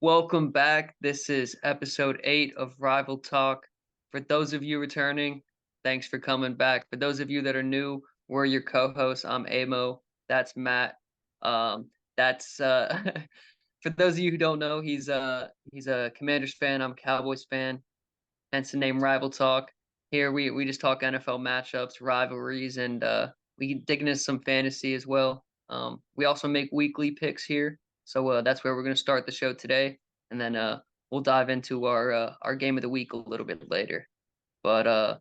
Welcome back. This is episode 8 of Rival Talk. For those of you returning, thanks for coming back. For those of you that are new, we're your co-hosts. I'm Amo. That's Matt. That's for those of you who don't know, he's a Commanders fan. I'm a Cowboys fan. Hence the name Rival Talk. Here we just talk NFL matchups, rivalries, and we dig into some fantasy as well. We also make weekly picks here, so that's where we're going to start the show today, and then we'll dive into our game of the week a little bit later. But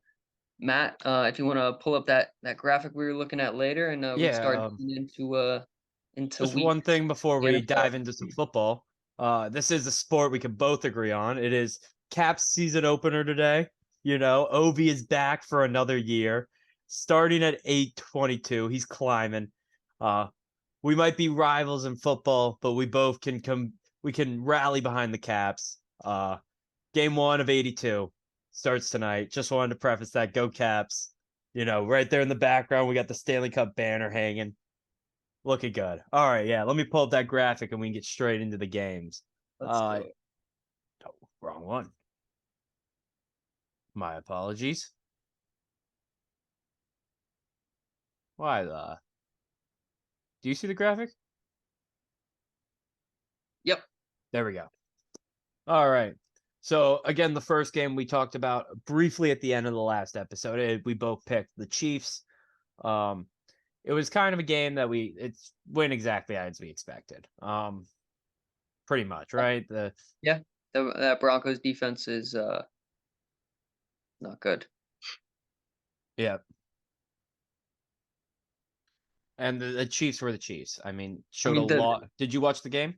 Matt, if you want to pull up that graphic we were looking at later, and we can start Yeah, getting into just week one thing before the we NFL. dive into some football. This is a sport we can both agree on. It is Caps season opener today. Ovi is back for another year, starting at 8:22. He's climbing. Uh, we might be rivals in football, but we both can come. We can rally behind the Caps. Game one of 82 starts tonight. Just wanted to preface that. Go Caps! Right there in the background, we got the Stanley Cup banner hanging. Looking good. All right, yeah. Let me pull up that graphic and we can get straight into the games. Let's Uh, do it. oh, wrong one. My apologies. Why the? Do you see the graphic? Yep. There we go. All right. So again, the first game we talked about briefly at the end of the last episode. We both picked the Chiefs. Um, it was kind of a game that it's went exactly as we expected. Pretty much, right? Yeah. That Broncos defense is not good. Yeah. And the Chiefs were the Chiefs. I mean, I showed a mean, lot. Did you watch the game?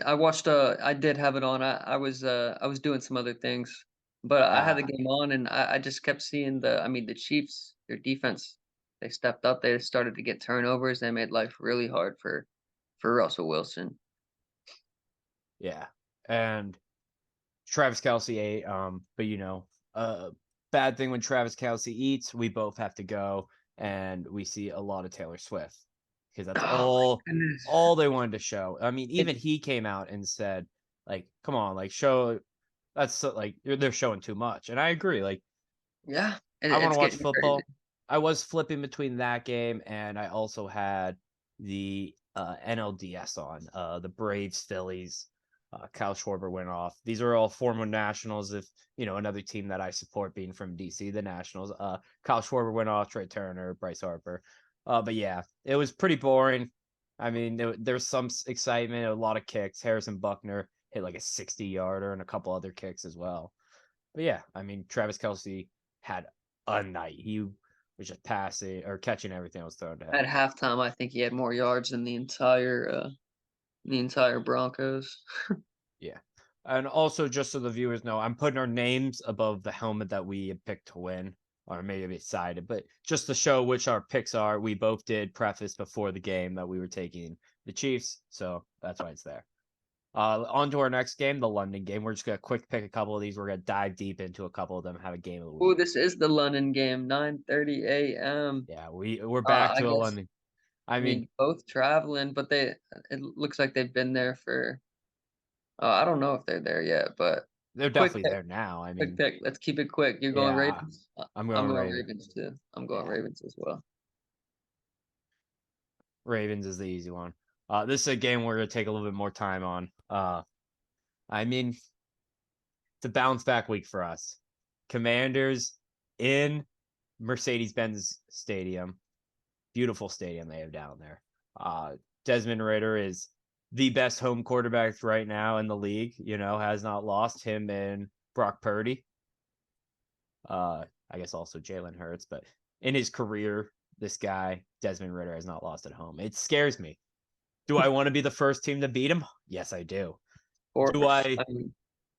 I watched I did have it on. I was doing some other things, but I had the Ah, game on and I just kept seeing the Chiefs, their defense, they stepped up. They started to get turnovers. They made life really hard for Russell Wilson. yeah. And Travis Kelsey ate. But bad thing when Travis Kelsey eats, we both have to go and we see a lot of Taylor Swift because that's Oh all my goodness. all they wanted to show. I mean, It even he came out and said, like, come on, like show like they're showing too much. And I agree. Like, yeah, I want to it's watch getting crazy. football. I was flipping between that game and I also had the NLDS on, the Braves Phillies. Kyle Schwarber went off. These are all former Nationals. If another team that I support being from DC, the Nationals. Kyle Schwarber went off. Trey Turner, Bryce Harper. But yeah, it was pretty boring. I mean, there's some excitement, a lot of kicks. Harrison Buckner hit like a 60-yarder and a couple other kicks as well. But yeah, I mean, Travis Kelsey had a night. He was just passing or catching everything that was thrown to At him. halftime, I think he had more yards than the entire Broncos. Yeah. And also, just so the viewers know, I'm putting our names above the helmet that we had picked to win, or maybe excited, but just to show which our picks are, we both did preface before the game that we were taking the Chiefs, so that's why it's there. On to our next game, the London game. We're just gonna quick pick a couple of these. We're gonna dive deep into a couple of them, have a game of the Oh, week. this is the London game, 9:30 a.m. Yeah, we're back I to a guess London. I I mean, mean, both traveling, but it looks like they've been there for I don't know if they're there yet, but they're quick definitely pick, there now. I quick mean, pick. Let's keep it quick. You're going yeah, Ravens? I'm I'm going going Ravens. Ravens too. I'm going Yeah, Ravens as well. Ravens is the easy one. This is a game we're gonna take a little bit more time on. I mean, it's a bounce back week for us. Commanders in Mercedes-Benz Stadium, beautiful stadium they have down there. Desmond Ritter is the best home quarterback right now in the league. Has not lost him in Brock Purdy. I guess also Jalen Hurts, but in his career, this guy, Desmond Ritter, has not lost at home. It scares me. Do I want to be the first team to beat him? Yes, I do. Of Do course. I I mean,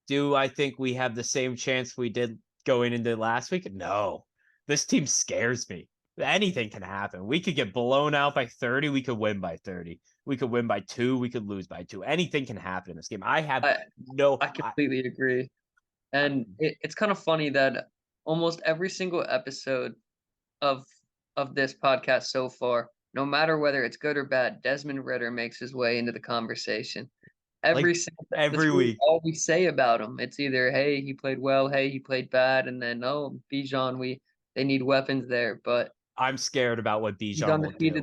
do I think we have the same chance we did going into last week? No. This team scares me. Anything can happen. We could get blown out by 30. We could win by 30. We could win by 2. We could lose by 2. Anything can happen in this game. I have I no I completely agree. And it's kind of funny that almost every single episode of this podcast so far, no matter whether it's good or bad, Desmond Ritter makes his way into the conversation. Every like single that's every really week. all we say about him. It's either, "Hey, he played well. Hey, he played bad," and then, "Oh, Bijan, they need weapons there." But I'm scared about what he's Bijan will do.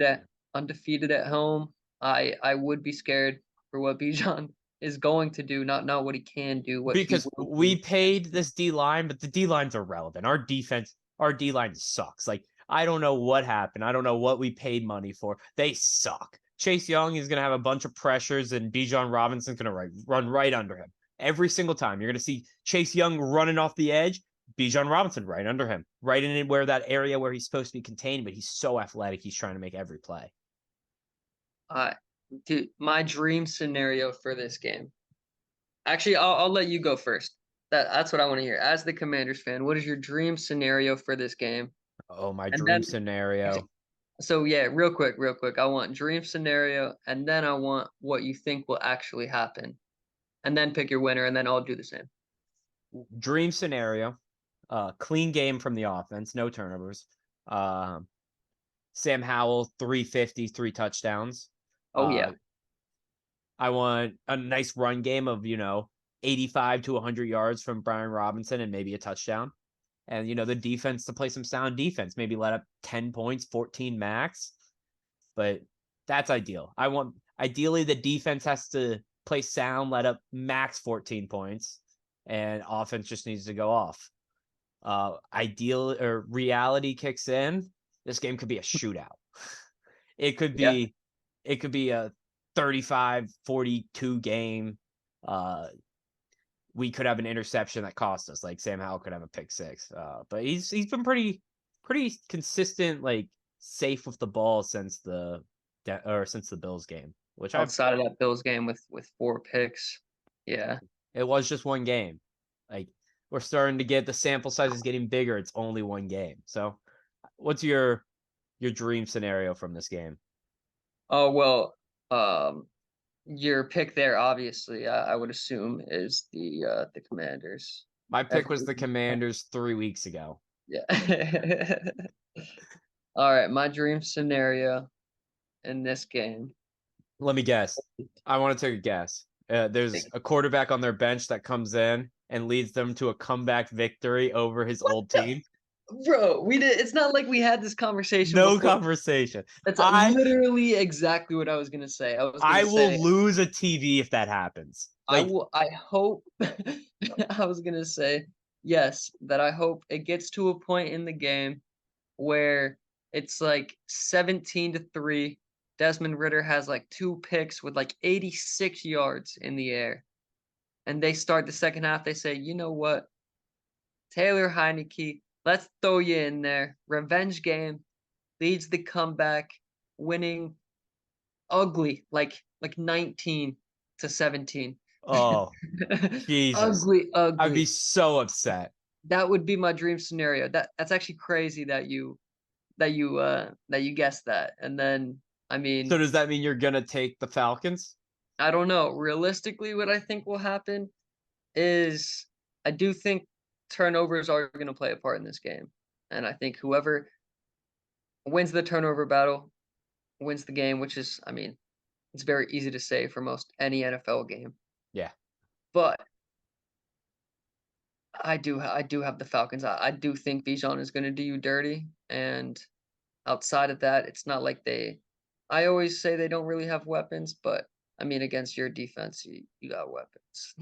undefeated at home. I would be scared for what Bijan is going to do, not what he can do, what he Because will we do. paid this D line, but the D line's irrelevant. Our D line sucks. Like, I don't know what happened. I don't know what we paid money for. They suck. Chase Young is going to have a bunch of pressures, and Bijan Robinson's going to run right under him. Every single time. You're going to see Chase Young running off the edge, Bijan Robinson right under him, right in where that area where he's supposed to be contained, but he's so athletic. He's trying to make every play. I Dude, my dream scenario for this game. Actually, I'll let you go first. That's what I want to hear. As the Commanders fan, what is your dream scenario for this game? Oh, my And dream then, scenario. so yeah, real quick. I want dream scenario, and then I want what you think will actually happen, and then pick your winner, and then I'll do the same. Dream scenario. Clean game from the offense, no turnovers. Um, Sam Howell, 350, 3 touchdowns. Oh yeah, Uh, I want a nice run game of, 85 to 100 yards from Brian Robinson and maybe a touchdown. And, the defense to play some sound defense, maybe let up 10 points, 14 max. But that's ideal. Ideally, the defense has to play sound, let up max 14 points, and offense just needs to go off. Ideal or reality kicks in. This game could be a shootout. It could yeah. be it could be a 35-42 game. We could have an interception that cost us. Like Sam Howell could have a pick six. But he's been pretty consistent, like safe with the ball since since the Bills game, which Outside of that Bills game with 4 picks, yeah. it was just one game. Like we're starting to get the sample size is getting bigger. It's only one game. So what's your dream scenario from this game? Oh well, your pick there, obviously, I would assume is the Commanders. My pick was Every the Commanders 3 weeks ago. Yeah. All right, my dream scenario in this game. Let me guess. I want to take a guess. There's a quarterback on their bench that comes in and leads them to a comeback victory over his What old the team. bro? We did. It's not like we had this conversation No before. conversation. That's I literally exactly what I was gonna say. I was gonna I will say lose a TV if that happens. I Like, will. I hope. I was gonna say yes. That I hope it gets to a point in the game where it's like 17-3. Desmond Ritter has like 2 picks with like 86 yards in the air. And they start the second half. They say, you know what? Taylor Heineke, let's throw you in there. Revenge game leads the comeback, winning ugly, like 19-17. oh, Jesus. Ugly, I'd be ugly. so upset. That would be my dream scenario. That's actually crazy that you guessed that. And then, I So mean, does that mean you're gonna take the Falcons? I don't know. Realistically, what I think will happen is I do think turnovers are going to play a part in this game. And I think whoever wins the turnover battle wins the game, which is, I mean, it's very easy to say for most any NFL game. Yeah. But I do have the Falcons. I do think Bijan is going to do you dirty, and outside of that, it's not like I always say they don't really have weapons, but I mean, against your defense, you got weapons.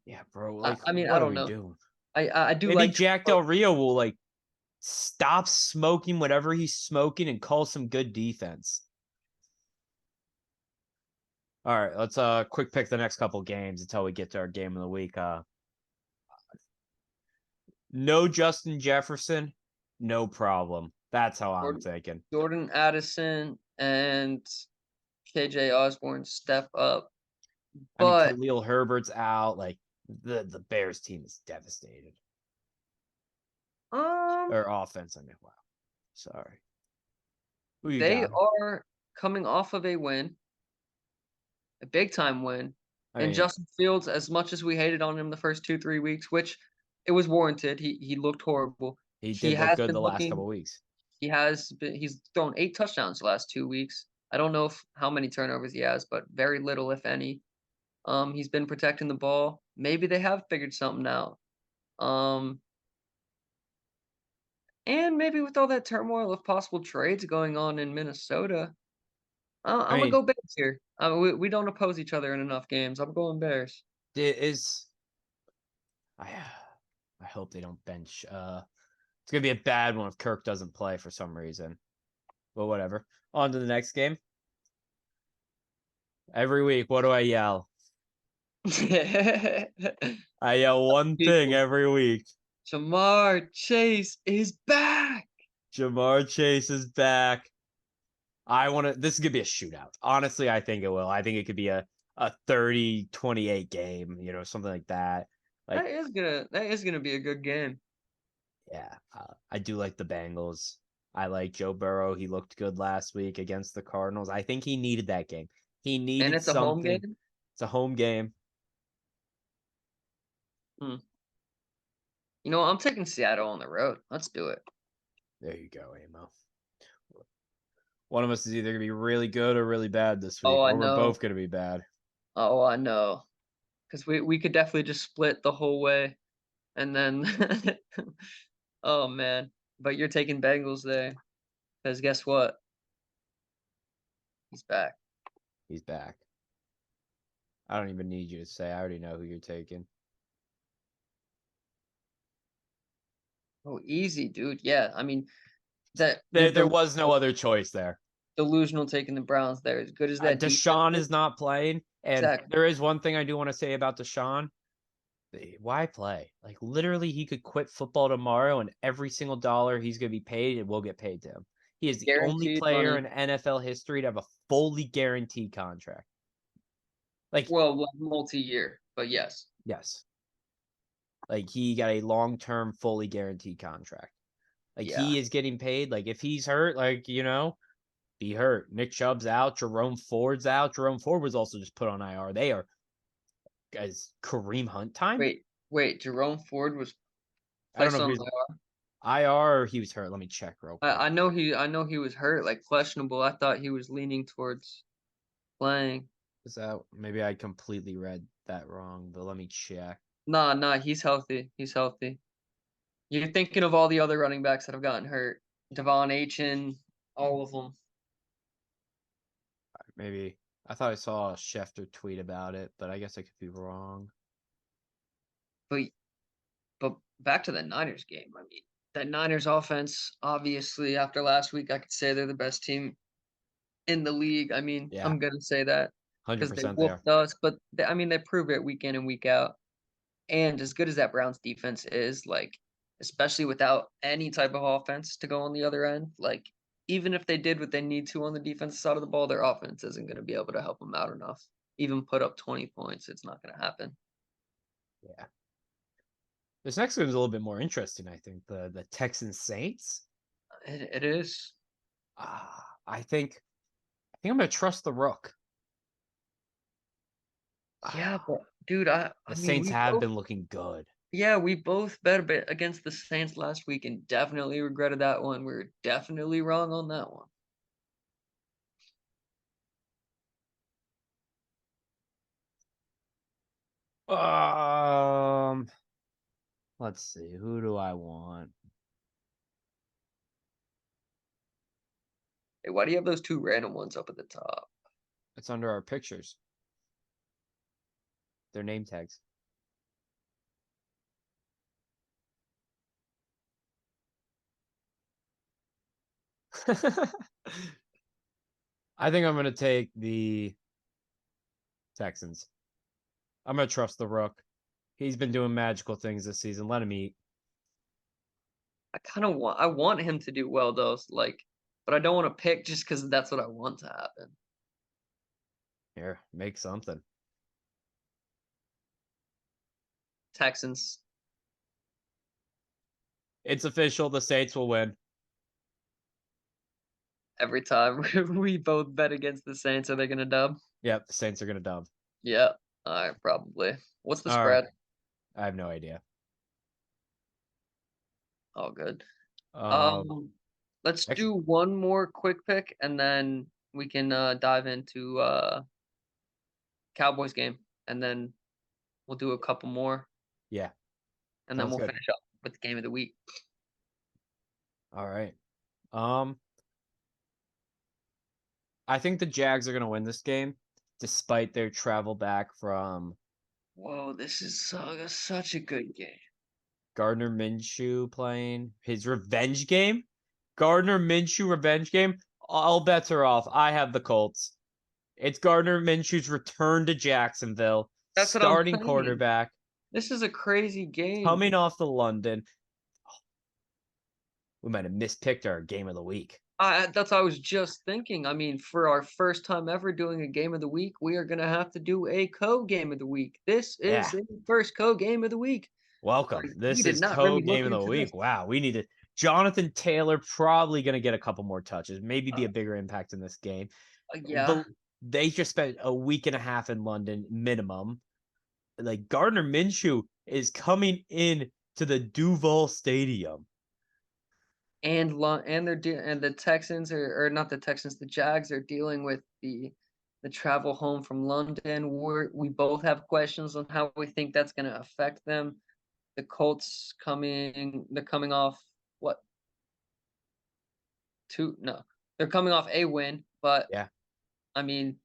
Yeah, bro. I, Like, I mean, I what are don't we know. doing? I do Maybe like Jack Trevor. Del Rio will like stop smoking whatever he's smoking and call some good defense. All right, let's quick pick the next couple games until we get to our game of the week. No Justin Jefferson, no problem. That's how I'm Jordan, thinking. Jordan Addison and KJ Osborne step up, I mean, but Khalil Herbert's out. Like the Bears team is devastated. um, Or offense, I mean, wow. Sorry. Who you they got? are coming off of a win, a big time win, I and mean, Justin Fields. As much as we hated on him the first 2-3 weeks, which it was warranted, he looked horrible. he He did look has good been the last couple looking. weeks. He's thrown 8 touchdowns the last 2 weeks. I don't know how many turnovers he has, but very little, if any. He's been protecting the ball. Maybe they have figured something out. Um, and maybe with all that turmoil of possible trades going on in Minnesota, I I'm gonna mean, go Bears here. We don't oppose each other in enough games. I'm going Bears. it is I I hope they don't bench. It's gonna be a bad one if Kirk doesn't play for some reason. But whatever. On to the next game. Every week, what do I yell? I yell one thing People, every week. Jamar Chase is back. Jamar Chase is back. I want to. This is gonna be a shootout. Honestly, I think it will. I think it could be a 30-28 game. Something like that. Like, That is gonna be a good game. yeah, I do like the Bengals. I like Joe Burrow. He looked good last week against the Cardinals. I think he needed that game. He And needed it's a home something. game. It's a home game. Hmm. I'm taking Seattle on the road. Let's do it. There you go, Amo. One of us is either gonna be really good or really bad this Oh, week, I or we're know. both gonna be bad. Oh, I know. Because we could definitely just split the whole way, and then oh, man. But you're taking Bengals there, because guess what? He's back. He's back. I don't even need you to say. I already know who you're taking. Oh, easy, dude. Yeah, I mean, that There, you're there was no other choice there. delusional taking the Browns there. As good as that defense Deshaun is. is not playing, and Exactly. there is one thing I do want to say about Deshaun. Why play? Like, literally, he could quit football tomorrow, and every single dollar he's going to be paid, it will get paid to him. He is the only Guaranteed player money. in NFL history to have a fully guaranteed contract. Like, Well, like multi-year, but yes. yes, like he got a long-term, fully guaranteed contract. Like, Yeah. he is getting paid. Like, if he's hurt, be hurt. Nick Chubb's out. Jerome Ford's out. Jerome Ford was also just put on IR. They are as Kareem Hunt time. Wait. Jerome Ford was I don't know placed if on he's IR. IR or he was hurt. Let me check real quick. I know he was hurt, like questionable. I thought he was leaning towards playing. Is that maybe I completely read that wrong? But let me check. Nah, he's healthy. He's healthy. You're thinking of all the other running backs that have gotten hurt. Devon Achin, all of them. Maybe I thought I saw a Schefter tweet about it, but I guess I could be wrong. But but back to the Niners game. I mean, that Niners offense, obviously, after last week, I could say they're the best team in the league. I mean, Yeah, I'm gonna say that hundred because they percent there. whooped us, but I mean, they prove it week in and week out. And as good as that Browns defense is, like, especially without any type of offense to go on the other end, like, even if they did what they need to on the defensive side of the ball, their offense isn't going to be able to help them out enough. Even put up 20 points, it's not going to happen. Yeah, this next one is a little bit more interesting. I think the Texans Saints. It is. I think I'm gonna trust the Rook. Yeah, Ah, but dude, I the mean, Saints have been looking good. we both bet a bit against the Saints last week and definitely regretted that one. We were definitely wrong on that one. Um, let's see. Who do I want? Hey, why do you have those two random ones up at the top? It's under our pictures. Their name tags. I think I'm going to take the Texans. I'm going to trust the Rook. He's been doing magical things this season. Let him eat. I want him to do well though, like, but I don't want to pick just because that's what I want to happen. Here, make something. Texans It's official. The Saints will win. every time we both bet against the Saints. Are they gonna dub? Yep, the Saints are going to dub. Yeah, all right, probably. What's the All right. spread? I have no idea. All good. Um, Um, let's next, do one more quick pick, and then we can dive into Cowboys game and then we'll do a couple more, Yeah, and then sounds we'll good. finish up with the game of the week. All right. Um, I think the Jags are gonna win this game, despite their travel back from Whoa, this is such a good game. Gardner Minshew playing his revenge game. Gardner Minshew revenge game. All bets are off. I have the Colts. It's Gardner Minshew's return to Jacksonville, That's what I'm starting saying. quarterback, This is a crazy game. coming off the London. We might have mispicked our game of the week. That's what I was just thinking. I mean, for our first time ever doing a game of the week, we are gonna have to do a co-game of the week. This is Yeah, the first co-game of the week. welcome. Like, we This did is not really co-game look of the into this. week. Wow, we need to. Jonathan Taylor probably going to get a couple more touches, maybe be Uh, a bigger impact in this game. yeah, The they just spent a week and a half in London minimum. Like Gardner Minshew is coming in to the Duval Stadium. and and the Texans or not the Texans, the Jags are dealing with the travel home from London. We both have questions on how we think that's gonna affect them. The Colts they're coming off what 2 no, they're coming off a win, but Yeah. I mean,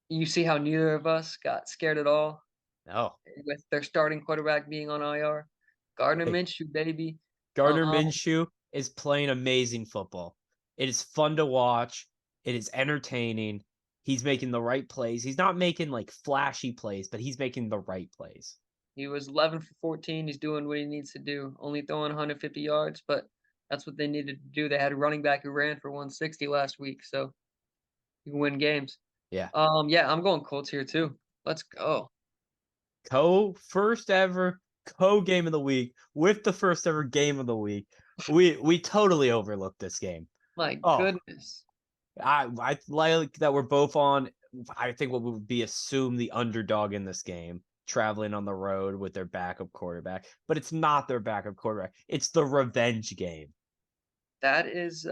you see how neither of us got scared at all No. with their starting quarterback being on IR. Gardner Hey, Minshew, baby. Gardner Um, Minshew is playing amazing football. It is fun to watch. It is entertaining. He's making the right plays. He's not making like flashy plays, but he's making the right plays. he was 11 for 14. He's doing what he needs to do. Only throwing 150 yards, but that's what they needed to do. They had a running back who ran for 160 last week, so you can win games. Yeah. Yeah, I'm going Colts here too. Let's go. Co first ever co game of the week with the first ever game of the week. We totally overlooked this game. My Oh, goodness. I like that we're both on. I think what would be assumed the underdog in this game, traveling on the road with their backup quarterback, but it's not their backup quarterback. It's the revenge game. That is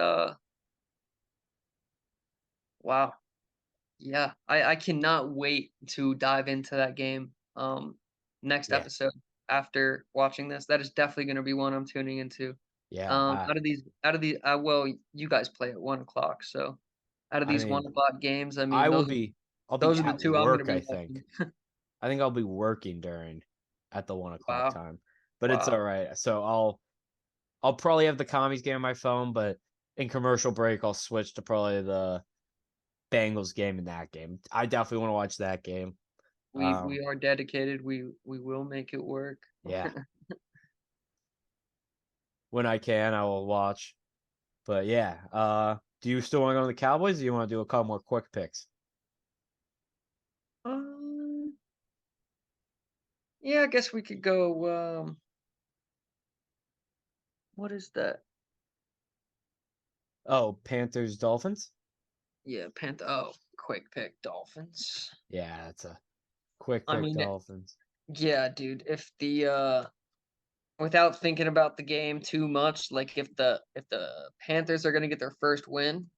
wow. Yeah, I cannot wait to dive into that game, next Yeah, episode after watching this. That is definitely gonna be one I'm tuning into. yeah. Well, you guys play at 1 o'clock, so out of I these mean, 1 o'clock games, I I mean, will be. I'll be those are the at 2 I'm gonna work. be I think. watching. I think I'll be working during at the 1 o'clock Wow, time, but it's all wow. right. So I'll probably have the commies game on my phone, but in commercial break, I'll switch to probably the Bengals game in that game. I definitely want to watch that game. We are dedicated, we will make it work. Yeah, when I can, I will watch. But yeah, do you still want to go to the Cowboys? Or do you want to do a couple more quick picks? Um, yeah, I guess we could go, what is that? Oh, Panthers, Dolphins. Yeah, quick pick, Dolphins. Yeah, that's a quick I pick, mean, Dolphins. yeah, dude, if without thinking about the game too much, like if the Panthers are gonna get their first win,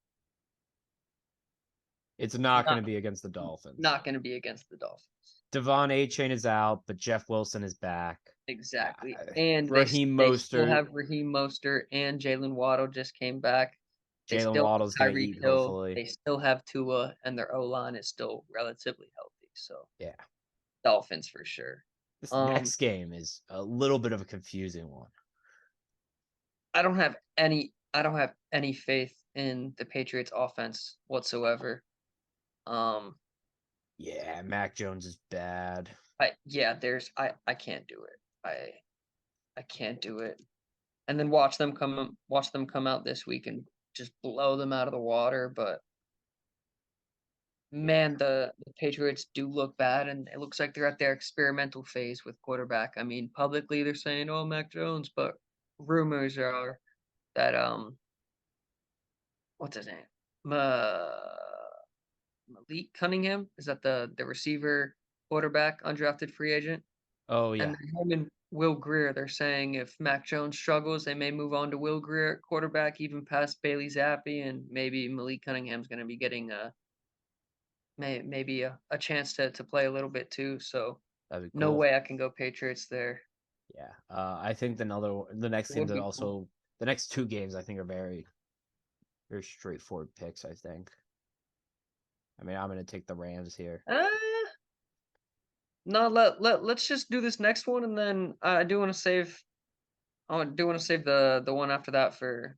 It's not going not to be against the Dolphins. not gonna be against the Dolphins. Devon A. Chain is out, but Jeff Wilson is back. Uh, Exactly, and Raheem they still Mostert, have Raheem Mostert and Jalen Waddle just came back. They Jalen still Waddle's have going to Tyreek eat, Hill. hopefully. They still have Tua, and their O-line is still relatively healthy, so Yeah. Dolphins for sure. This Um, next game is a little bit of a confusing one. I don't have any faith in the Patriots offense whatsoever. Um, Yeah, Mac Jones is bad. I can't do it. I can't do it. And then watch them come out this week and just blow them out of the water, but Yeah. man, the Patriots do look bad, and it looks like they're at their experimental phase with quarterback. I mean, publicly they're saying, "Oh, Mac Jones," but rumors are that what's his name? Malik Cunningham, is that the receiver quarterback, undrafted free agent? Oh, And yeah. then him and Will Grier, they're saying if Mac Jones struggles, they may move on to Will Grier at quarterback, even past Bailey Zappi, and maybe Malik Cunningham's gonna be getting maybe a chance to play a little bit too. So That'd be No cool. way I can go Patriots there. Yeah. I think the next It games would are be cool. also the next two games I think are very straightforward picks, I think. I mean, I'm gonna take the Rams here. Uh, no, let's just do this next one, and then I do want to save. I do want to save the one after that for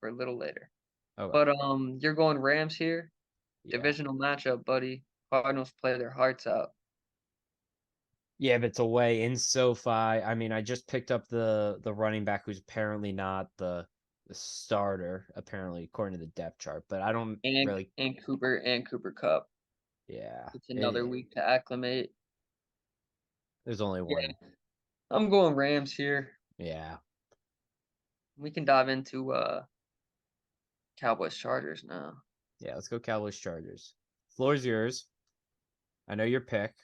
a little later. Okay. But you're going Rams here. Yeah. Divisional matchup, buddy. Cardinals play their hearts out. Yeah, but it's away in SoFi. I mean, I just picked up the running back who's apparently not the starter, apparently according to the depth chart. But I don't And really. Cooper Cup. Yeah, It's another week to acclimate. there's only one. Yeah, I'm going Rams here. Yeah, We can dive into Cowboys Chargers now. yeah. Let's go Cowboys Chargers. Floor's yours. I know your pick.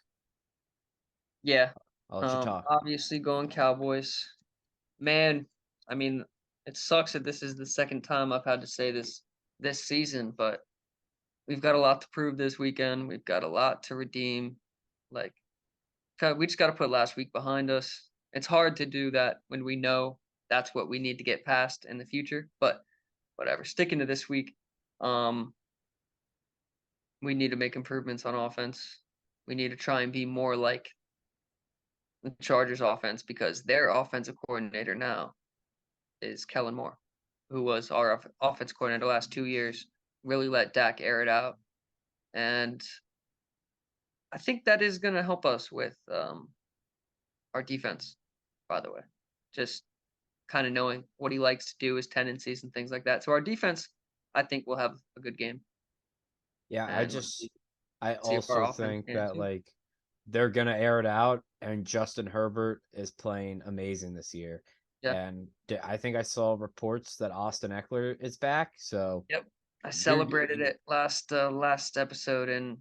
Yeah. I'll let you talk. Obviously going Cowboys. Man, I mean, it sucks that this is the second time I've had to say this season, but we've got a lot to prove this weekend. We've got a lot to redeem. Like, we just got to put last week behind us. It's hard to do that when we know that's what we need to get past in the future, but whatever. Sticking to this week, um, we need to make improvements on offense. We need to try and be more like the Chargers offense because their offensive coordinator now is Kellen Moore, who was our offense coordinator the last 2 years. Really let Dak air it out, and I think that is going to help us with our defense. By the way, just kind of knowing what he likes to do, his tendencies and things like that. So our defense, I think, will have a good game, Yeah, and we'll see, I see if our also offense think can that too. like they're gonna air it out, and Justin Herbert is playing amazing this year. Yeah. And I think I saw reports that Austin Eckler is back. So Yep. I they're celebrated it last episode, and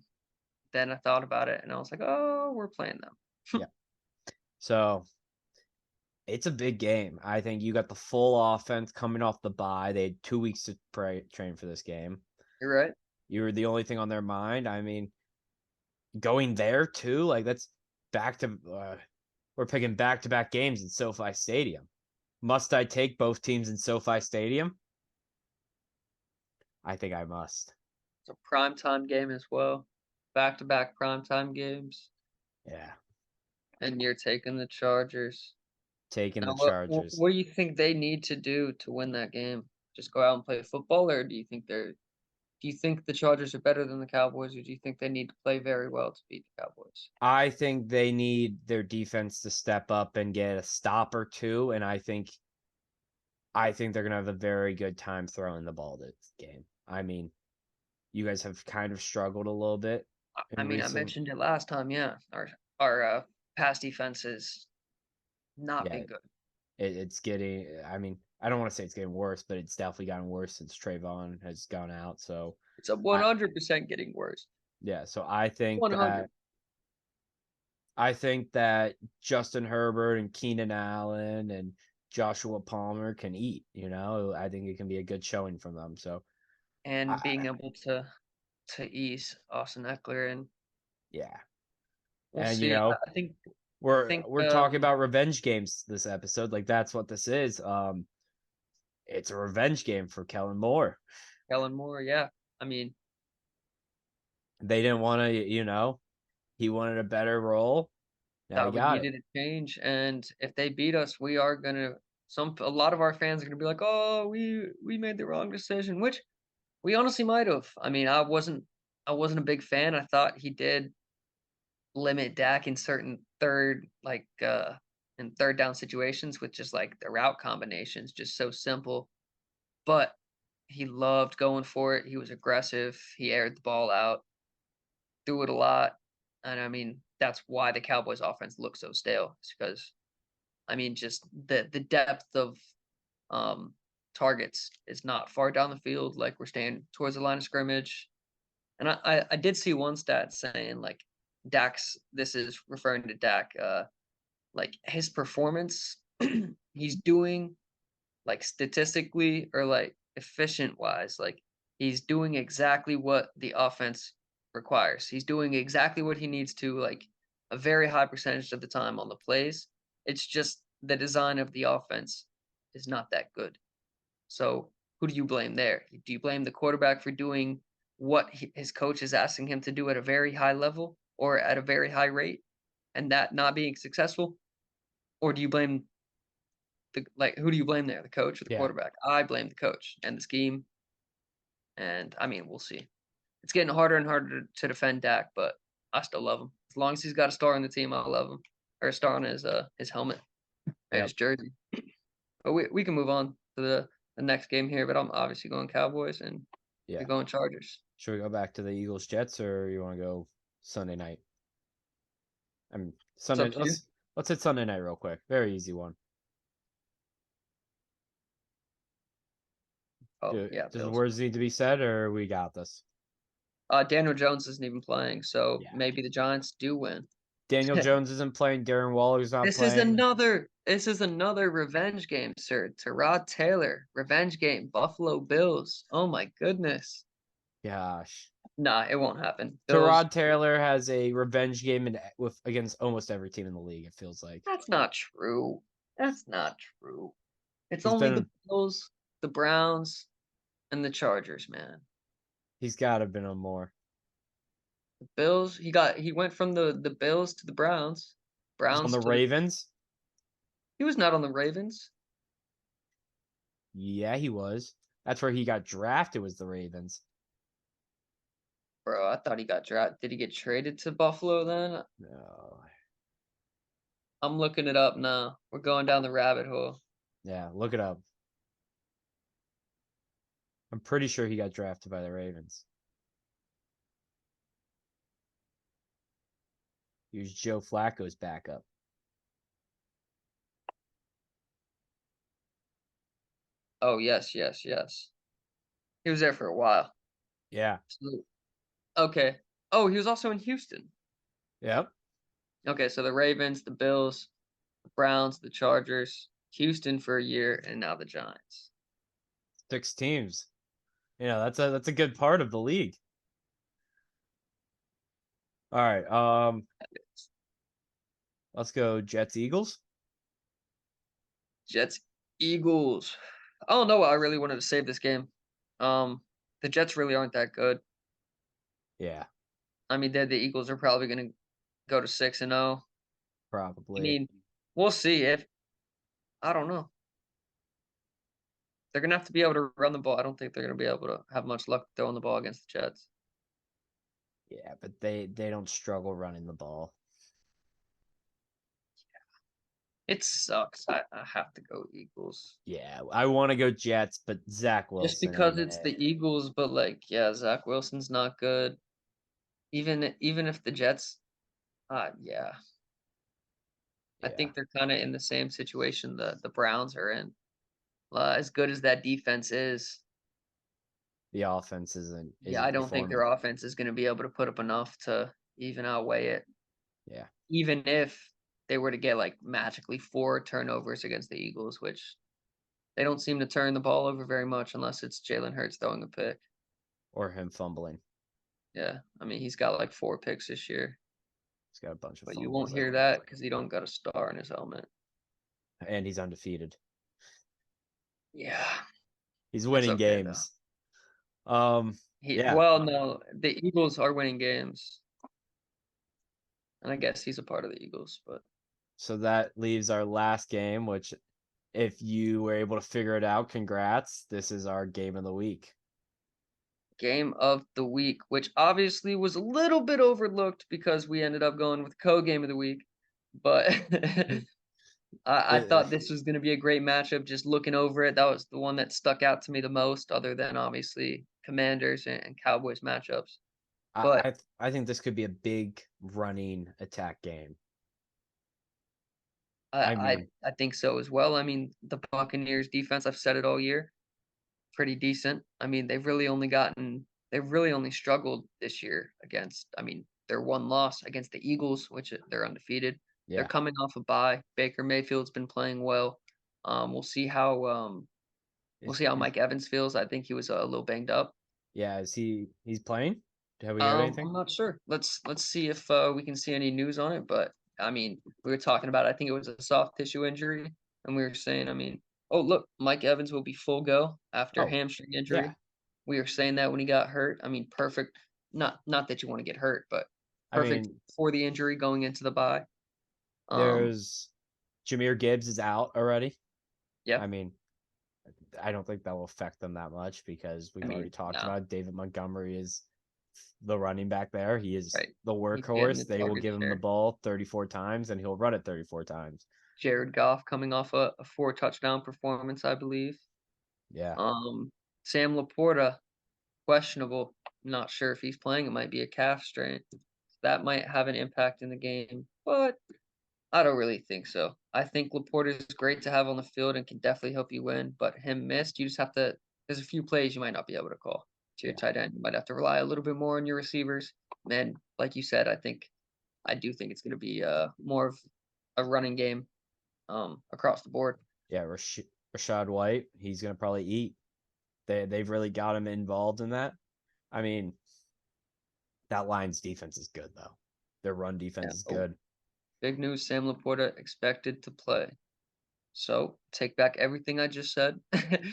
then I thought about it, and I was like, "Oh, we're playing them." yeah. So it's a big game. I think you got the full offense coming off the bye. They had 2 weeks to train for this game. You're right. You were the only thing on their mind. I mean, going there too, like that's back to we're picking back to back games in SoFi Stadium. Must I take both teams in SoFi Stadium? I think I must. It's a primetime game as well. Back-to-back primetime games, Yeah, and you're taking the Chargers. taking Now, the Chargers. what do you think they need to do to win that game? Just go out and play football, or do you think the Chargers are better than the Cowboys, or do you think they need to play very well to beat the Cowboys? I think they need their defense to step up and get a stop or two, and I think they're gonna have a very good time throwing the ball this game. I mean, you guys have kind of struggled a little bit I in mean, I recent. mentioned it last time, yeah. Our pass defense has not Yeah, been good. it's getting. I mean, I don't want to say it's getting worse, but it's definitely gotten worse since Trayvon has gone out. So It's a I 100% getting worse. yeah, so I think that 100. Justin Herbert and Keenan Allen and Joshua Palmer can eat. I think it can be a good showing from them. So And I being able to ease Austin Eckler, and yeah, we'll and see. I we're think we're talking about revenge games this episode. Like that's what this is. It's a revenge game for Kellen Moore. Kellen Moore, yeah. I mean, They didn't want to, he wanted a better role. Now he thought we got it. needed a change, and if they beat us, we are gonna a lot of our fans are gonna be like, "Oh, we made the wrong decision," which we honestly might have. I mean, I wasn't a big fan. I thought he did limit Dak in certain in third down situations with just like the route combinations, just so simple. But he loved going for it. He was aggressive. He aired the ball out, threw it a lot. And I mean, that's why the Cowboys offense looks so stale. It's because I mean, just the depth of um targets is not far down the field. Like we're staying towards the line of scrimmage. And I did see one stat saying like Dak's this is referring to Dak, like his performance he's doing like statistically or like efficient wise, like he's doing exactly what the offense requires. He's doing exactly what he needs to, like, a very high percentage of the time on the plays. It's just the design of the offense is not that good. So, who do you blame there? Do you blame the quarterback for doing what his coach is asking him to do at a very high level or at a very high rate and that not being successful? Or do you blame who do you blame there, the coach or the Yeah. quarterback? I blame the coach and the scheme, and I mean, we'll see. It's getting harder and harder to defend Dak, but I still love him. As long as he's got a star on the team, I love him. Or a star on his helmet or Yep. his jersey. But we can move on to the next game here, but I'm obviously going Cowboys and Yeah. you're going Chargers. Should we go back to the Eagles Jets or you want to go Sunday night? It's Sunday. up to you. Let's hit Sunday night real quick. Very easy one. Oh, yeah, Does Bills. words need to be said or we got this? Daniel Jones isn't even playing, so Yeah. maybe the Giants do win. Daniel Jones isn't playing. Darren Waller's not playing. This is another revenge game, sir. Tyrod Taylor, revenge game, Buffalo Bills. Oh my goodness. Gosh. Nah, it won't happen. Bills. Tyrod Taylor has a revenge game with against almost every team in the league. It feels like That's not true. That's not true. It's he's only the been Bills, the Browns, and the Chargers, man. he's got to have been on more. The Bills, he went from the Bills to the Browns. He's on Browns the to the Ravens. He was not on the Ravens. Yeah, he was. That's where he got drafted. Was the Ravens? Bro, I thought he got drafted. Did he get traded to Buffalo then? No. I'm looking it up now. We're going down the rabbit hole. Yeah, look it up. I'm pretty sure he got drafted by the Ravens. He was Joe Flacco's backup. Oh, yes, yes, yes. He was there for a while. Yeah. So okay. Oh, he was also in Houston. Yep. Okay, so the Ravens, the Bills, the Browns, the Chargers, Houston for a year, and now the Giants. 6 teams. That's a good part of the league. All right. Let's go Jets Eagles. Jets, Eagles. I don't know why I really wanted to save this game. Um, the Jets really aren't that good. Yeah, I mean, the Eagles are probably gonna go to 6-0. I probably. mean, we'll see if I don't know. They're gonna have to be able to run the ball. I don't think they're gonna be able to have much luck throwing the ball against the Jets. Yeah, but they don't struggle running the ball. It sucks. I have to go Eagles. Yeah, I want to go Jets, but Zach Just Wilson because ain't it's the it. Eagles, but, like, yeah, Zach Wilson's not good. Even if the Jets yeah, I Yeah, think they're kinda in the same situation the Browns are in. As good as that defense is, the offense yeah, isn't I don't think their performing. offense is gonna be able to put up enough to even outweigh it, Yeah, even if they were to get, like, magically 4 turnovers against the Eagles, which they don't seem to turn the ball over very much unless it's Jalen Hurts throwing a pick. or him fumbling. Yeah, I mean, he's got, like, 4 picks this year, He's got a bunch of but you won't fumbles, I hear think, that because he don't got a star in his helmet. and he's undefeated. Yeah, He's it's winning okay, though. games. Um, yeah. No, the Eagles are winning games, and I guess he's a part of the Eagles, but So that leaves our last game, which, if you were able to figure it out, congrats. This is our game of the week. game of the week, which obviously was a little bit overlooked because we ended up going with co-game of the week, but I The- thought this was gonna be a great matchup just looking over it. That was the one that stuck out to me the most other than obviously Commanders and Cowboys matchups. I, But I I think this could be a big running attack game. I I I mean, I think so as well. I mean, the Buccaneers defense, I've said it all year, pretty decent. I mean, they've really only struggled this year against I mean, their one loss against the Eagles, which they're undefeated. They're yeah. coming off a bye. Baker Mayfield's been playing well. We'll see how we'll Is, see how is Mike Evans feels. I think he was a little banged up. yeah, is he's playing? Have we heard anything? I'm not sure. Let's see if, we can see any news on it, but, I mean, we were talking about I think it was a soft tissue injury, and we were saying, I mean oh, look, Mike Evans will be full go after Oh, hamstring yeah. injury. We were saying that when he got hurt. I mean, perfect not that you wanna get hurt, but I perfect mean, for the injury going into the bye. Um, there's Jameer Gibbs is out already. yeah, I mean, I don't think that will affect them that much because I we've already mean, talked no, about David Montgomery is the running back there. He is right. the He's getting workhorse. the They will target give him the share. ball 34 times and he'll run it 34 times. Jared Goff coming off a 4 touchdown performance, I believe. Yeah. Um, Sam Laporta, questionable. Not sure if he's playing. It might be a calf strain. That might have an impact in the game, but I don't really think so. I think Laporta is great to have on the field and can definitely help you win, but him missed, you just have to there's a few plays you might not be able to call to your Yeah. tight end. You might have to rely a little bit more on your receivers. And like you said, I do think it's gonna be, more of a running game, across the board. Yeah. Rashad White, he's going to probably eat. They've really got him involved in that. I mean, that Lions defense is good though. Their run Yeah. defense is Oh, good. big news, Sam Laporta expected to play. So, take back everything I just said.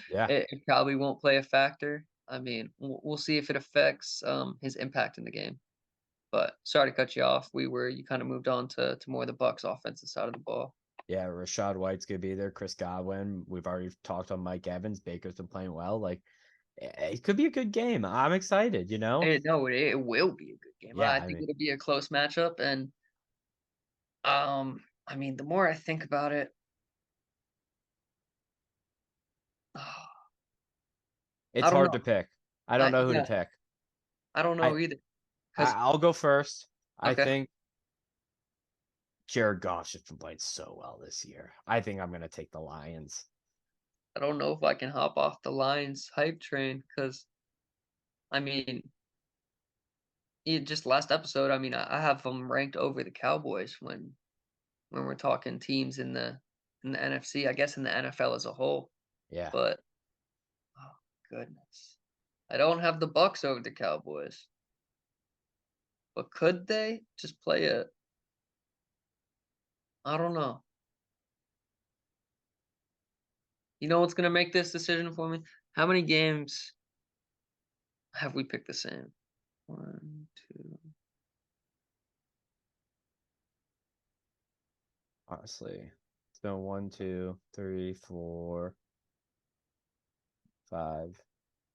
Yeah. It probably won't play a factor. I mean, we'll see if it affects, his impact in the game. But sorry to cut you off. You kinda moved on to more of the Bucks offensive side of the ball. Yeah, Rashad White's gonna be there. Chris Godwin. We've already talked on Mike Evans. Baker's been playing well. Like it could be a good game. I'm excited, you know? No, it will be a good game. Yeah, I I think mean, it'll be a close matchup, and, I mean, the more I think about it, I it's don't hard know. to pick. I don't know who to Yeah, pick. I don't I, know either. I Cause I'll go first. I okay, think Jared Goff's just been playing so well this year. I think I'm gonna take the Lions. I don't know if I can hop off the Lions hype train. Cause I mean, just last episode, I mean, I have them ranked over the Cowboys when we're talking teams in the NFC, I guess in the NFL as a whole, Yeah. but oh goodness. I don't have the Bucks over the Cowboys, but could they just play it? I don't know. You know what's gonna make this decision for me? How many games have we picked the same? One, two. Honestly. It's been 1, 2, 3, 4, 5,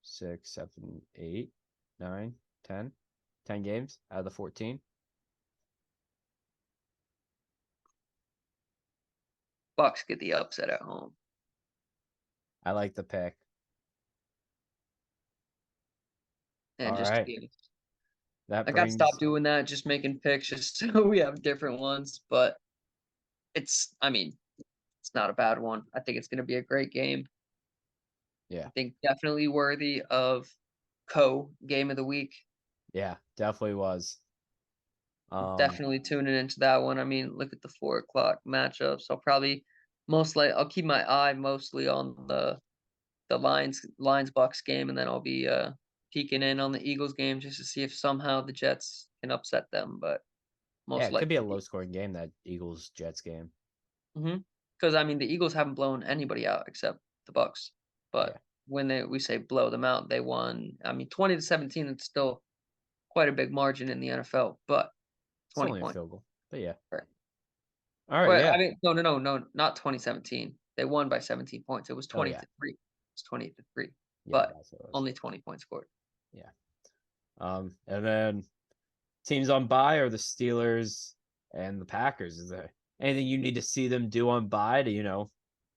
6, 7, 8, 9, 10. 10 games out of the 14. Bucks get the upset at home. I like the pick. And All just to right. be That I gotta stop brings doing that, just making picks just so we have different ones, but I mean, it's not a bad one. I think it's gonna be a great game. I yeah. think definitely worthy of game of the week. Yeah, definitely was. Um Definitely tuning into that one. I mean, look at the 4 o'clock matchups. I'll keep my eye mostly on the Lions Bucks game, and then I'll be peeking in on the Eagles game just to see if somehow the Jets can upset them. But yeah, most it could be a likely, low scoring game, that Eagles Jets game. because I mean the Eagles haven't blown anybody out except the Bucks. But Yeah. when we say blow them out, they won. I mean 20-17. It's still quite a big margin in the NFL, but It's 20 only a points. field goal. But yeah. Right. All right, Well, I yeah. mean, no, not 2017. They won by 17 points. It was Oh 20 yeah. to 3. It's 20 to 3, Yeah, but that's what it was. only 20 points scored. Yeah. And then teams on bye are the Steelers and the Packers. Is there anything you need to see them do on bye to,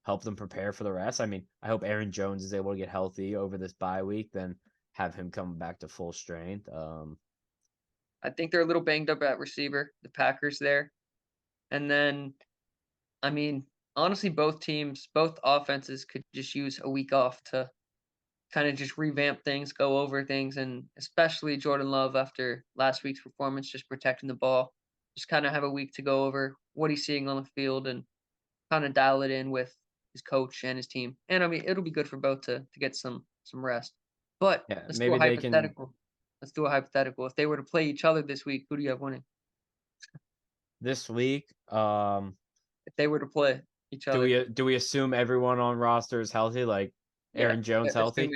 help them prepare for the rest? I mean, I hope Aaron Jones is able to get healthy over this bye week, then have him come back to full strength. I think they're a little banged up at receiver, the Packers there. And then, I mean, honestly, both offenses could just use a week off to kind of just revamp things, go over things, and especially Jordan Love after last week's performance, just protecting the ball. Just kind of have a week to go over what he's seeing on the field and kind of dial it in with his coach and his team. And I mean, it'll be good for both to get some rest. But Yeah, let's do a maybe they can. hypothetical. Let's do a hypothetical. If they were to play each other this week, who do you have winning? This week, If they were to play each do other, we assume everyone on roster is healthy, like yeah. Aaron Jones healthy?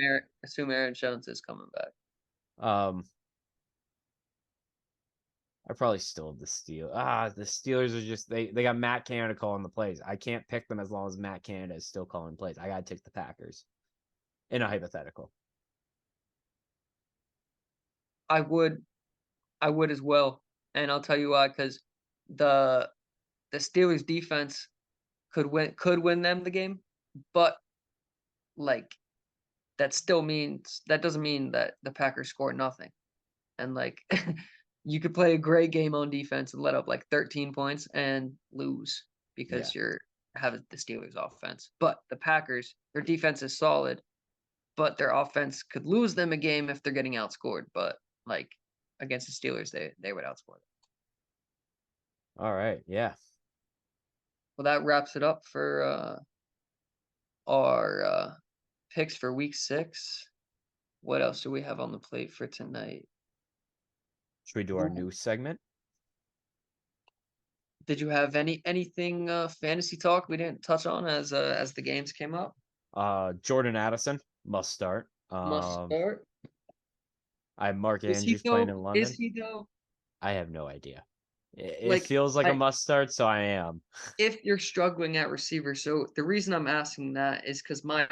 Assume Aaron Jones is coming back. Um, I probably still have the Steelers are just they got Matt Canada calling the plays. I can't pick them as long as Matt Canada is still calling plays. I gotta take the Packers in a hypothetical. I would I would as well, and I'll tell you why. Because the the Steelers defense could win them the game, but, like, that doesn't mean that the Packers score nothing, and, like, you could play a great game on defense and let up, like, 13 points and lose Yeah. because you're having the Steelers offense, but the Packers, their defense is solid, but their offense could lose them a game if they're getting outscored, but, like, against the Steelers, they would outscore them. All right. Yeah. Well, that wraps it up for, our, picks for week 6. What else do we have on the plate for tonight? Should we do our Who new segment? did you have anything, fantasy talk we didn't touch on as the games came up? Jordan Addison must start. Must start. I have Mark Is he Andrews playing though? in Is London. he though? I have no idea. It Like, feels like a I must start, so I am. if you're struggling at receiver, so the reason I'm asking that is because my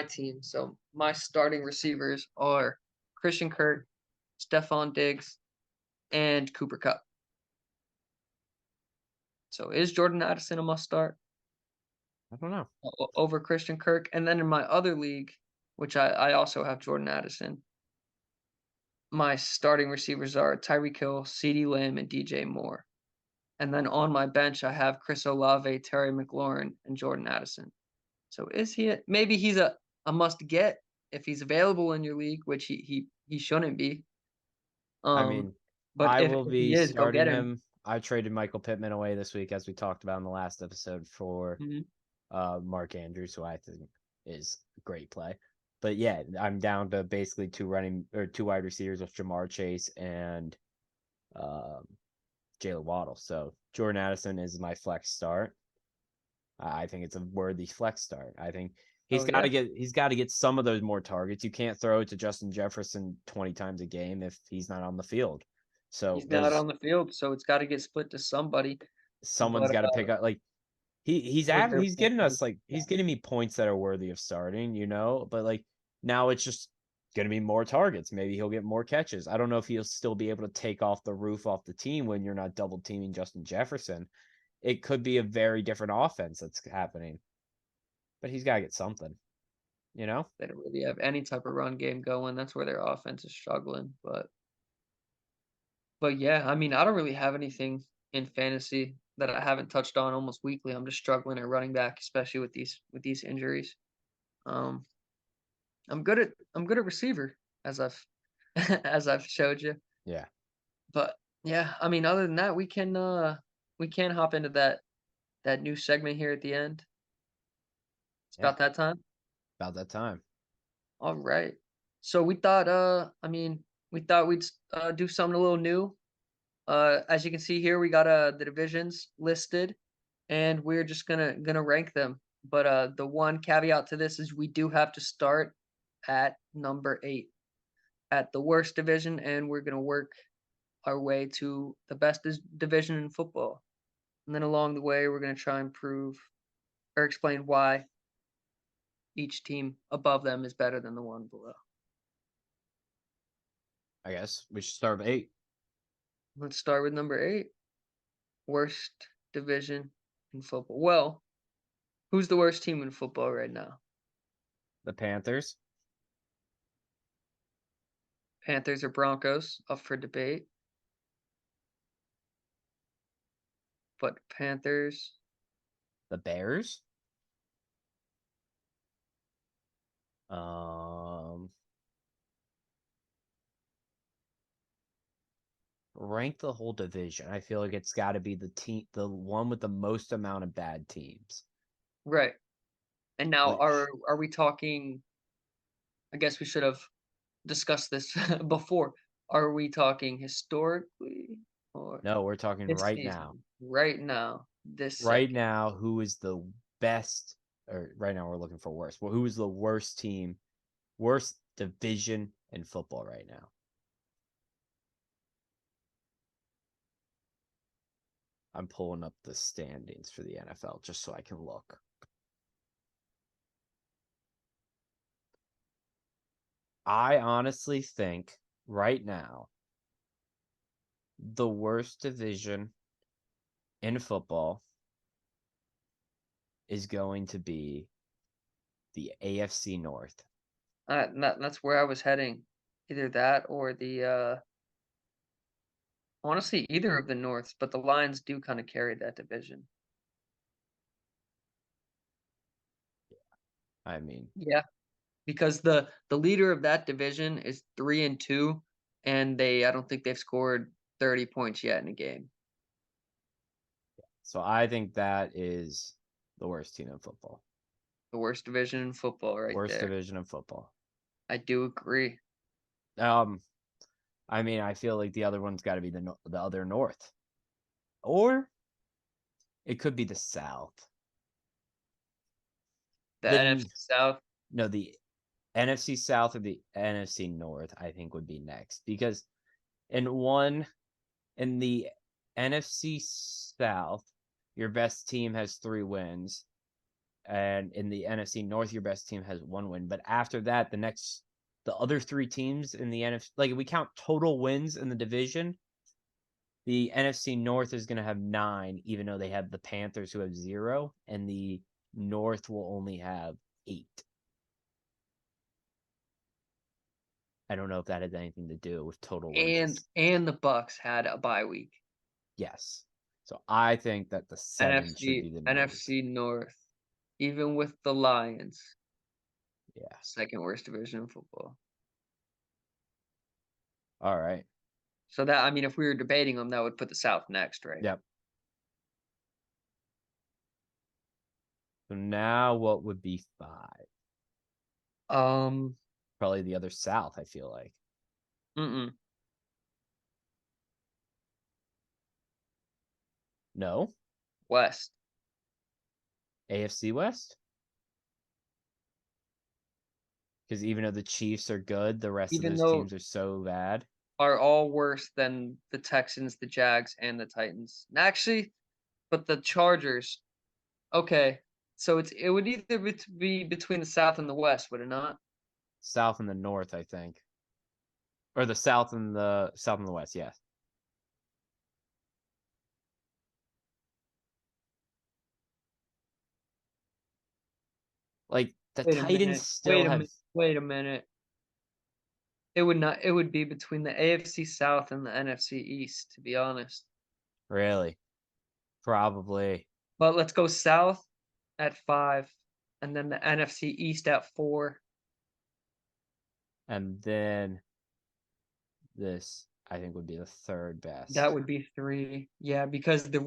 starting receivers are Christian Kirk, Stephon Diggs, and Cooper Kupp. So is Jordan Addison a must start I don't know. over Christian Kirk? And then in my other league, which I also have Jordan Addison, my starting receivers are Tyreek Hill, CeeDee Lamb, and DJ Moore. And then on my bench, I have Chris Olave, Terry McLaurin, and Jordan Addison. So is he maybe he's a must get if he's available in your league, which he shouldn't be. I Um, mean, but I if will he be is, go starting get him. him. I traded Michael Pittman away this week, as we talked about in the last episode, for Mhm. Mark Andrews, who I think is a great play. But yeah, I'm down to basically two wide receivers with Jamar Chase and um, Jalen Waddle. So Jordan Addison is my flex start. I think it's a worthy flex start. I think Oh yeah, he's got to get some of those more targets. You can't throw it to Justin Jefferson 20 times a game if he's not on the field. So he's not there's on the field, so it's got to get split to somebody. someone's But got to pick up like who's their he's getting flex? us like he's getting me points that are worthy of starting, but like now it's just gonna be more targets. Maybe he'll get more catches. I don't know if he'll still be able to take off the roof off the team when you're not double teaming Justin Jefferson. It could be a very different offense that's happening, but he's got to get something, you know? They don't really have any type of run game going. That's where their offense is struggling. But yeah, I mean, I don't really have anything in fantasy that I haven't touched on almost weekly. I'm just struggling at running back, especially with these injuries. Um, I'm good at receiver as I've as I've showed you. Yeah. But yeah, I mean, other than that, we can hop into that new segment here at the end. It's Yeah. about that time. About that time. All right. So we thought, I mean, we thought we'd do something a little new. As you can see here, we got the divisions listed, and we're just gonna rank them. But the one caveat to this is we do have to start at number 8 at the worst division, and we're gonna work our way to the best division in football. And then along the way, we're gonna try and prove or explain why each team above them is better than the one below. I guess we should start with 8. Let's start with number 8, worst division in football. Well, who's the worst team in football right now? The Panthers. Panthers or Broncos, up for debate. But Panthers, The Bears. Um Rank the whole division. I feel like it's got to be the one with the most amount of bad teams. right. And now Which are we talking I guess we should have discussed this before. Are we talking historically or No, we're talking this right now. season? Right now, this Right second. now, who is the best? Or right now, we're looking for worst. Well, who is the worst team, worst division in football right now? I'm pulling up the standings for the NFL just so I can look. I honestly think right now the worst division in football is going to be the AFC North. That's where I was heading. Either that or the honestly, either of the Norths, but the Lions do kind of carry that division. I mean, Yeah, because the leader of that division is 3-2, and I don't think they've scored 30 points yet in a game. so I think that is the worst team in football. The worst division in football, right Worst there. division in football. I do agree. Um, I mean, I feel like the other one's got to be the other North, or it could be the South. The The NFC South, No, the NFC South or the NFC North, I think would be next because in one in the NFC South, your best team has 3 wins, and in the NFC North, your best team has 1 win. But after that, the other 3 teams in the NFC, like if we count total wins in the division, the NFC North is going to have 9, even though they have the Panthers who have 0, and the North will only have 8. I don't know if that has anything to do with total and wins. and the Bucks had a bye week. Yes. So I think that the 7 should NFC be the North. NFC North, even with the Lions, Yeah. second worst division in football. All right. So that I mean, if we were debating them, that would put the South next, right? Yep. So now what would be 5? Um, Probably the other South, I feel like. mm-mm. No? West. AFC West? Because even though the Chiefs are good, the rest of Even those though teams are so bad. are all worse than the Texans, the Jags, and the Titans. Actually, but the Chargers. Okay, so it would either be between the South and the West, would it not? South and the North, I think. Or the South and the West, yes. Like the Wait a Titans minute. still have Wait a minute. It would not. It would be between the AFC South and the NFC East, to be honest. really probably. But let's go South at 5, and then the NFC East at 4. And then this I think would be the third That best. would be 3. Yeah, because Could be.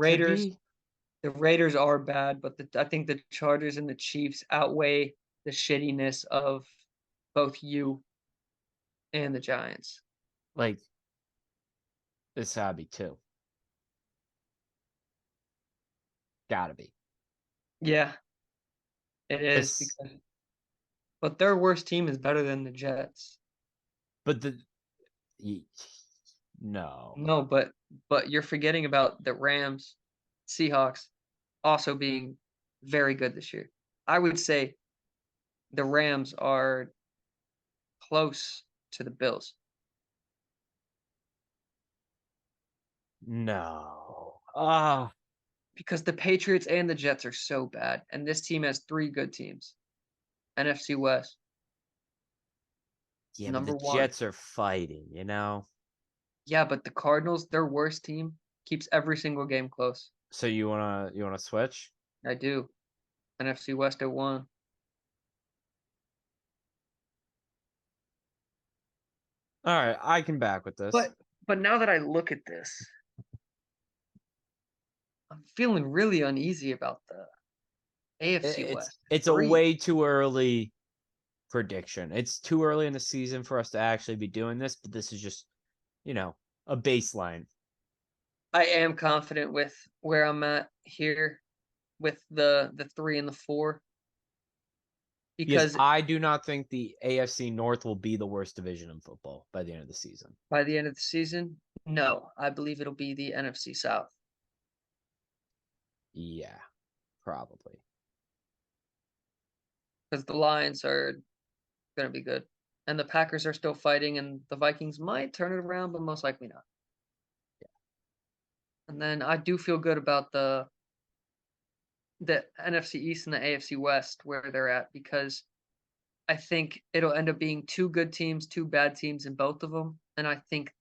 the Raiders are bad, but I think the Chargers and the Chiefs outweigh the shittiness of both you and the Giants. Like this gotta be 2. Gotta be. Yeah, it is It's because but their worst team is better than the Jets. but no. No, but you're forgetting about the Rams, Seahawks also being very good this year. I would say the Rams are close to the Bills No. Ah, because the Patriots and the Jets are so bad, and this team has 3 good teams. NFC West, yeah, but the number 1. Jets are fighting. Yeah, but the Cardinals, their worst team, keeps every single game close. So you wanna switch? I do. NFC West at 1. All right, I can back with this. But now that I look at this, I'm feeling really uneasy about the AFC It's West. it's a 3. way too early prediction. It's too early in the season for us to actually be doing this, but this is just a baseline. I am confident with where I'm at here with the 3 and the 4 Because because I do not think the AFC North will be the worst division in football by the end of the season. by the end of the season, no, I believe it'll be the NFC South Yeah, probably. because the Lions are gonna be good, and the Packers are still fighting, and the Vikings might turn it around, but most likely not. And then I do feel good about the NFC East and the AFC West where they're at because I think it'll end up being 2 good teams, 2 bad teams in both of them, and I think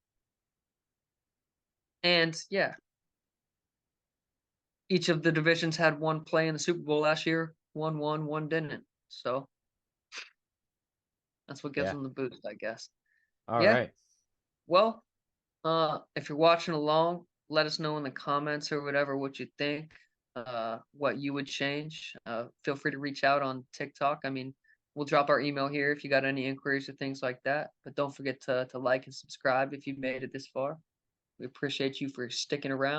and yeah, each of the divisions had one play in the Super Bowl last year. One won, one didn't. So that's what gives Yeah. them the boost, I guess. All Yeah. right. Well, if you're watching along, let us know in the comments or whatever what you think, what you would change. Feel free to reach out on TikTok. I mean, we'll drop our email here if you got any inquiries or things like that. But don't forget to like and subscribe if you've made it this far. We appreciate you for sticking around.